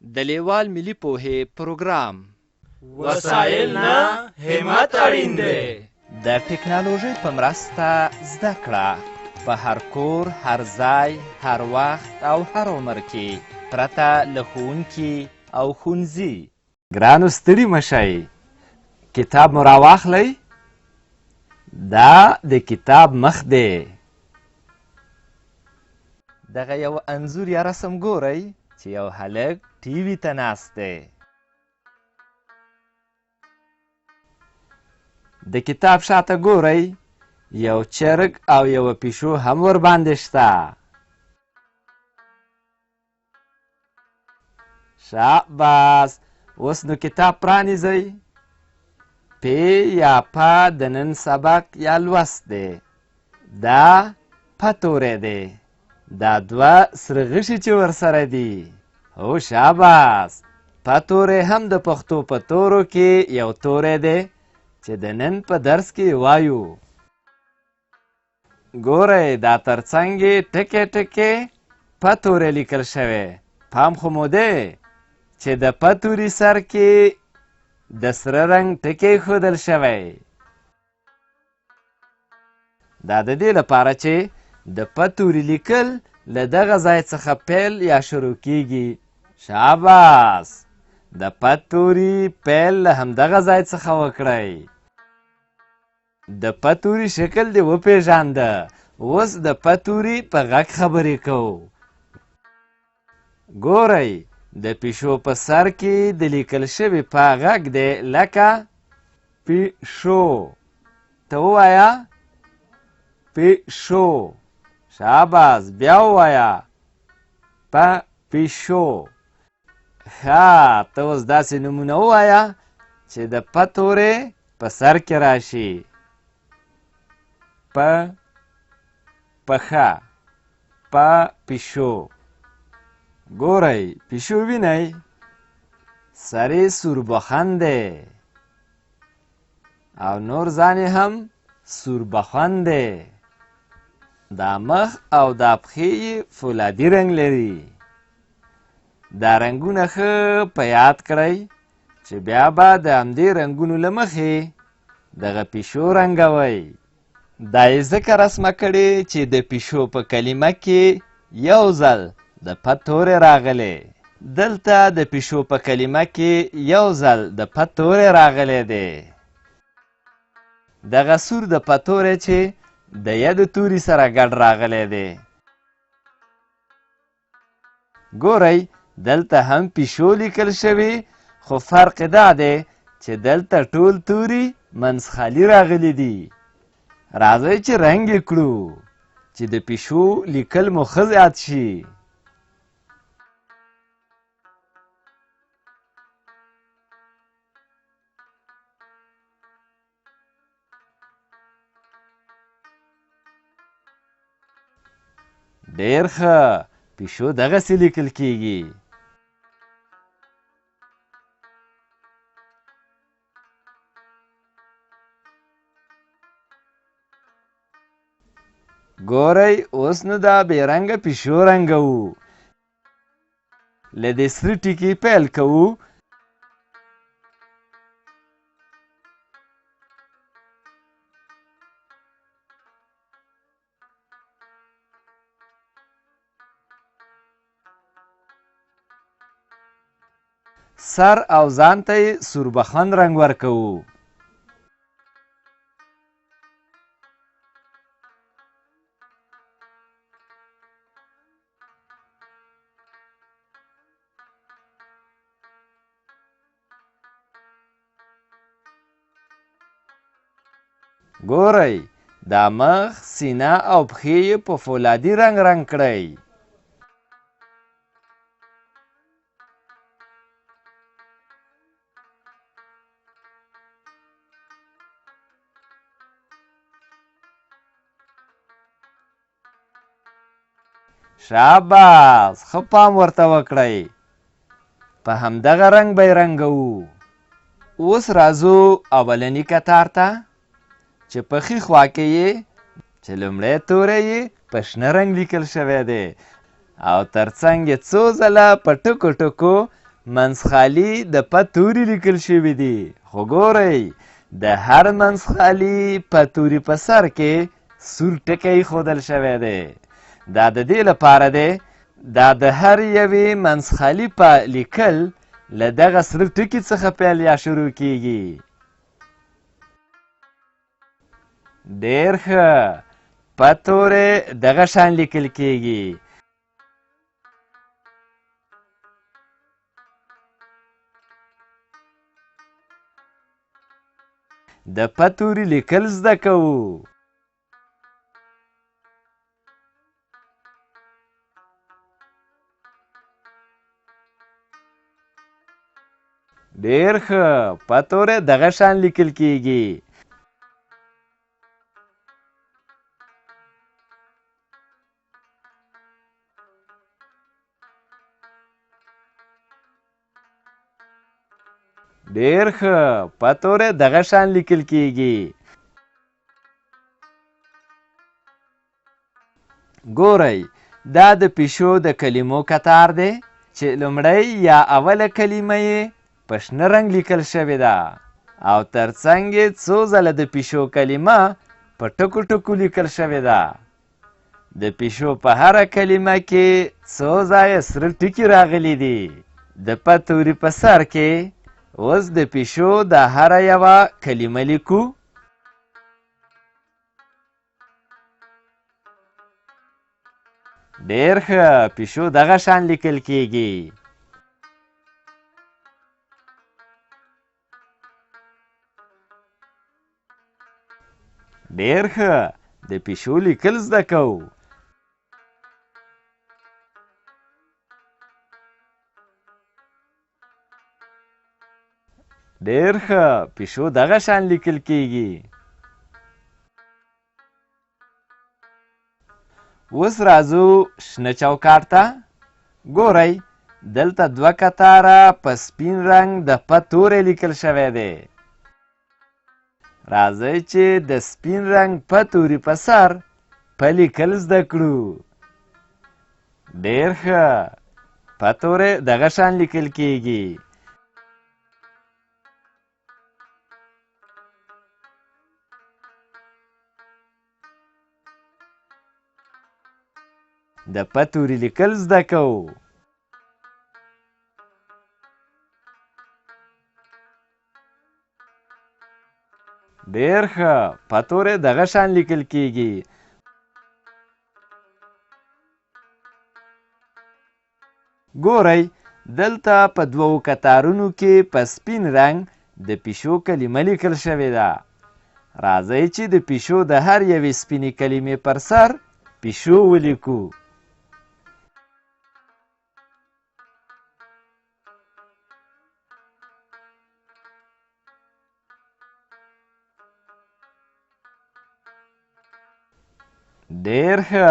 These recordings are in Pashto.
د لیوال ملي پوهې پروګرام وسایل نه همت اړین دی. د ټکنالوژۍ په مرسته زده کړه په هر کور، هر ځای، هر وخت او هر عمر کې پرته له ښوونکي او ښوونځي. ګرانو ستړي مشئ، کتاب مو راواخلئ. دا د کتاب مخ دی. دغه یو انځور یا رسم ګورئ چې یو هلک ټي وي ته ناست دی. د کتاب شاته ګورئ، یو چرګ او یوه پیشو هم ورباندې شته. شاباس، اوس نو کتاب پرانیزئ. پ یا پ د نن سبق یا لوست دی. دا پ توری دی. دا دوه سره غشي چې ورسره دي. هو شاباس، پ توری هم د پښتو په تورو کې یو توری دی چې د نن په درس کې وایو. ګورئ، دا ترڅنګ یې ټکې ټکې پ توری لیکل شوی. پام خو مو دی چې د پ توري سر کې د سره رنګ ټکی ښودل شوی. دا د دې لپاره چې د پ توري لیکل له دغه ځای څخه پیل یا شروع کیږي. شاباس، د پ توري پیل له همدغه ځای څخه وکړئ. د پ توري شکل دې وپېژانده. اوس د پ توري په غږ خبرې کوو. ګورئ، د پیشو په سر کې د لیکل شوي په غږ دی لکه پیشو. ته ووایه پیشو. شاباس، بیا ووایه پیشو. ښه، ته اوس داسې نومونه ووایه چې د پ تورې په سر کې راشي. پښه، پیشو. ګورئ، پیشو وینئ، سر یې سوربخن دی او نور ځان یې هم سوربخن دی. دا مخ او دا پښې یې فولادي رنګ لري. دا رنګونه ښه په یاد کړئ چې بیا به د همدې رنګونو له مخې دغه پیشو رنګوئ. دا یې ځکه رسمه کړې چې د پیشو په کلمه کې یو ځل د پ توری راغلی. دلته د پیشو په کلمه کې یو ځل د پ توری راغلی دی. دغه سور د پ توری چې د ی د توري سره ګډ راغلی دی. ګورئ، دلته هم پیشو لیکل شوي، خو فرق دا دی چې دلته ټول توري منځ خالي راغلي دي. راځئ چې رنګ یې کړو چې د پیشو لیکل مو ښه زیات شي. ډېر ښه، پیشو دغسې لیکل کیږي. ګورئ، اوس نو دا بې رنګه پیشو رنګوو. له دې سره ټکي پیل کوو. سر او ځان ته یې سوربخن رنګ ورکوو. ګورئ، دا مخ، سینه او پښې یې په فولادي رنګ کړئ. شاباس، ښه پام ورته وکړئ. په همدغه رنګ به یې رنګوو. اوس راځو اولني کتار ته چې په ښي خوا کې یې چې لومړی توری یې په شنه رنګ لیکل شوی دی او ترڅنګ یې څو ځله په ټکو ټکو منځخالي د پ توري لیکل شوي دي، خو ګورئ د هر منځخالي په توري په سر کې سور ټکی ښودل شوی دی. دا د دې لپاره دی دا د هر یوې منځخالي په لیکل له دغه سره ټکي څخه پیل یا شروع کیږي. ډېر ښه، په تورې دغه شان لیکل کیږي. د پ توري لیکل زده کوو. ډېر ښه، په تورې دغه شان لیکل کیږي. ډېر ښه، په تورې دغه شان لیکل کیږي. ګورئ دا د پیشو د کلمو کتار دی چې لومړی یا اوله کلمه یې په شنه رنګ لیکل شوې ده او ترڅنګ یې څو ځله د پیشو کلمه په ټکو ټکو لیکل شوې ده. د پیشو په هره کلمه کې څو ځایه سره ټکي راغلي دي. د پ توري په سر کې اوس د پیشو د هره یوه کلمه لیکو. ډېر ښه، پیشو دغه شان لیکل کیږي. ډېر ښه، د پیشو لیکل زده کوو. ډېر ښه، پیشو دغه شان لیکل کیږي. اوس راځو شنه چوکاټ ته. ګورئ دلته دوه کتاره په سپین رنګ د پ توری لیکل شوی دی. راځئ چې د سپین رنګ پ توري په سر پ لیکل زده کړو. ډېر ښه، پ توری دغه شان لیکل کیږي. د پ توري لیکل زده کوو. ډېر ښه، پ توری دغه شان لیکل کیږي. ګورئ دلته په دوو کتارونو کې په سپین رنګ د پیشو کلمه لیکل شوې ده. راځئ چې د پیشو د هر یوې سپینې کلمې پر سر پیشو ولیکو. ډېر ښه،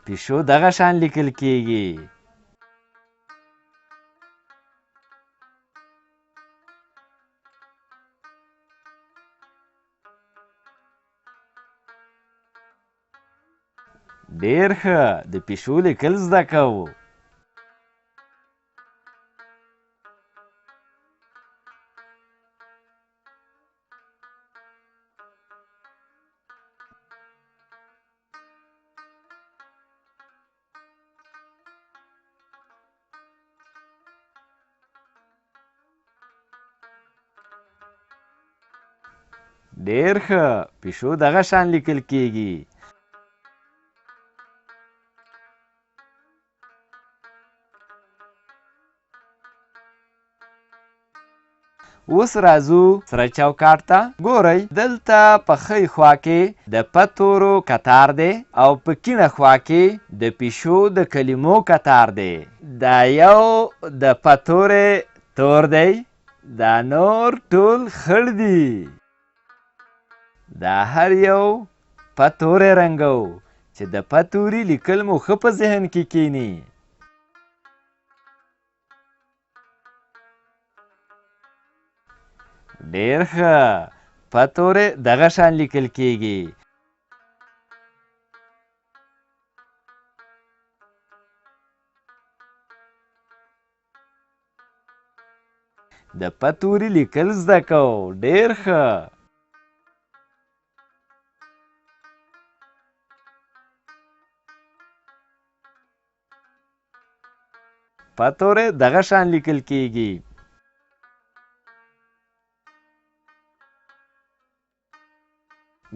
پیشو دغه شان لیکل کیږي. ډېر ښه، د پیشو لیکل زده کوو. ډېر ښه، پیشو دغه شان لیکل کیږي. اوس راځو سره چوکاټ ته. ګورئ دلته په ښی خوا کې د پ تورو کتار دی او په کیڼه خوا کې د پیشو د کلمو کتار دی. دا یو د پ توری تور دی، دا نور ټول خړ دي. دا هر یو پ توری رنګو چې د پ توري لیکل مو ښه په ذهن کې کینی. ډېر ښه، پ توری دغه شان لیکل کیږي. د پ توري لیکل زده کوو. ډېر ښه. پ توری دغه شان لیکل کیږي.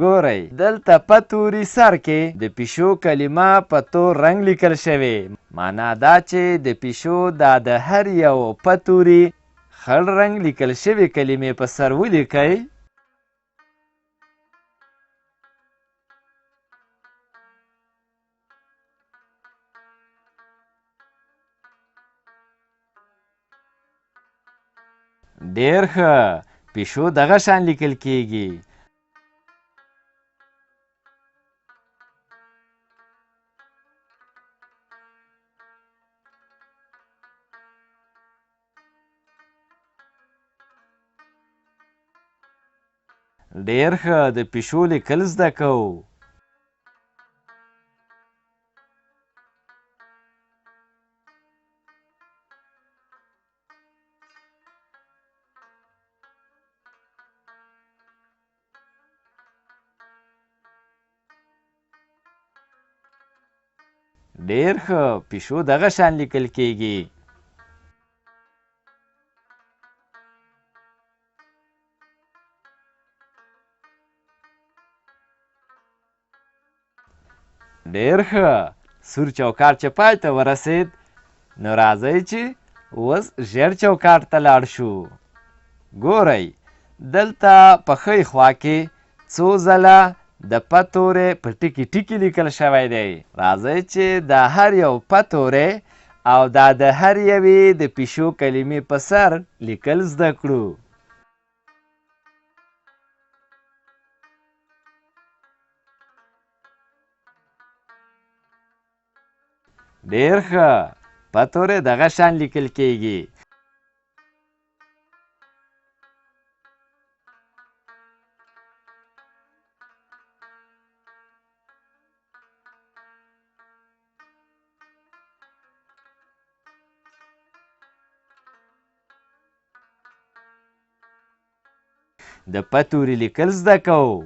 ګورئ دلته پ توري سر کې د پیشو کلمه په تور رنګ لیکل شوې. معنا دا چې د پیشو دا د هر یو پ توري خړ رنګ لیکل شوې کلمې په سر ولیکئ. ډېر ښه. پیشو دغه شان لیکل کیږي. ډېر ښه. د پیشو لیکل زده کوو. ډېر ښه. پیشو دغه شان لیکل کیږي. ډېر ښه. سور چوکاټ چې پای ته ورسید نو راځئ چې اوس ژیړ چوکاټ ته لاړ شو. ګورئ دلته په ښۍ خوا کې څو ځله د پ توری په ټکي ټکي لیکل شوی دی. راځئ چې دا هر یو پ توری او دا د هر یوې د پیشو کلمې په سر لیکل زده کړو. ډېر ښه. پ توری دغه شان لیکل کیږي. د پ توری لیکل زده کوو.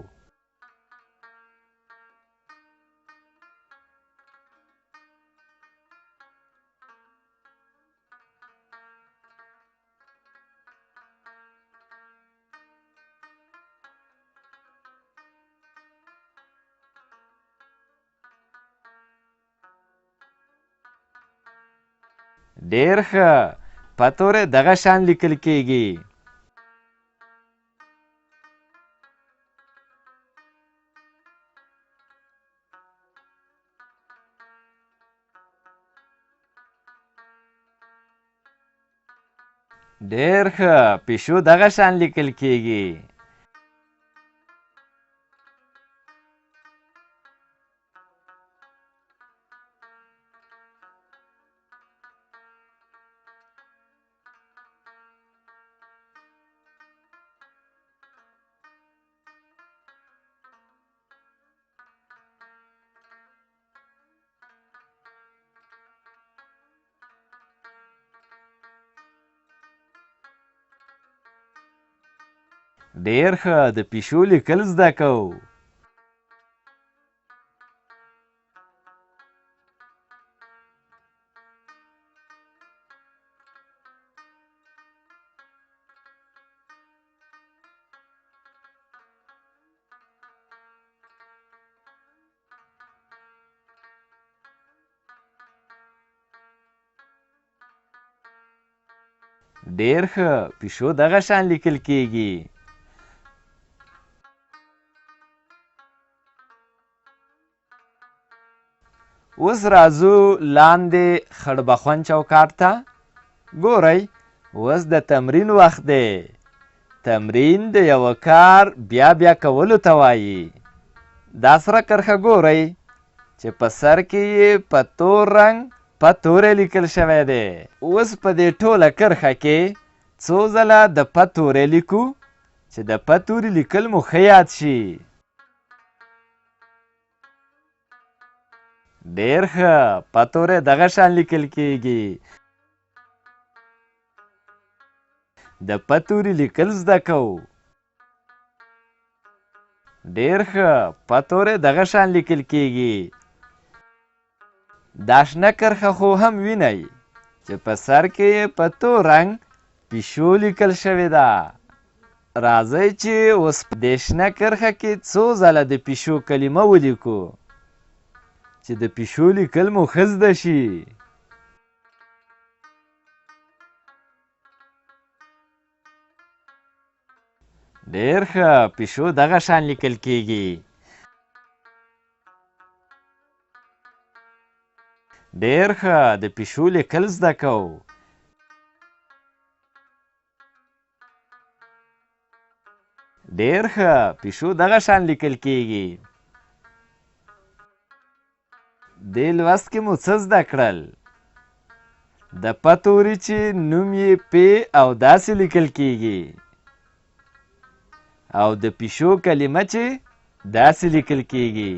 ډېر ښه. پ توری دغه شان لیکل کیږي. ډېر ښه. پیشو دغه شان لیکل کیږي. ډېر ښه. د پیشو لیکل زده کوو. ډېر ښه. پیشو دغه شان لیکل کیږي. اوس راځو لاندې خړبخون چوکاټ ته. ګورئ اوس د تمرین وخت دی. تمرین د یوه کار بیا بیا کولو ته وایي. دا سره کرښه ګورئ چې په سر کې یې په تور رنګ پ توری لیکل شوی دی. اوس په دې ټوله کرښه کې څو ځله د پ توری لیکو چې د پ توري لیکل مو ښه یاد شي. ډېر ښه. پ توری دغه شان لیکل کیږي. د پ توري لیکل زده کوو. ډېر ښه، پ توری دغه شان لیکل کیږي. دا شنه کرښه خو هم وینئ چې په سر کې یې په تور رنګ پیشو لیکل شوې ده. راځئ چې اوس په دې شنه کرښه کې څو ځله د پیشو کلمه ولیکو چې د پیشو لیکل مو ښه زده شي. ډېر ښه، پیشو دغه شان لیکل کیږي. ډېر ښه، د پیشو لیکل زده کوو. ډېر ښه، پیشو دغه شان لیکل کیږي. دې لوست کې مو څه زده کړل؟ د پ توري چې نوم یې پ او داسې لیکل کیږي، او د پیشو کلمه چې داسې لیکل کیږي.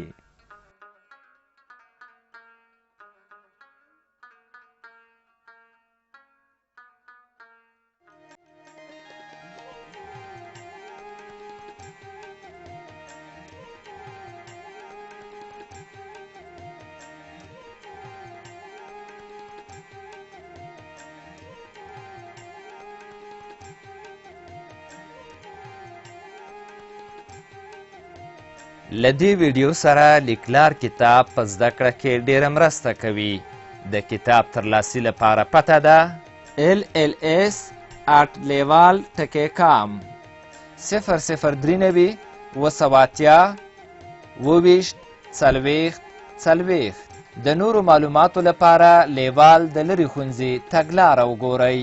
له دې ویډیو سره لیکلار کتاب په زده کړه کې ډېره مرسته کوي. د کتاب ترلاسي لپاره پته ده LLS@leval.com 003 280 24 40. د نورو معلوماتو لپاره لیوال د لرې ښوونځي تګلاره وګورئ.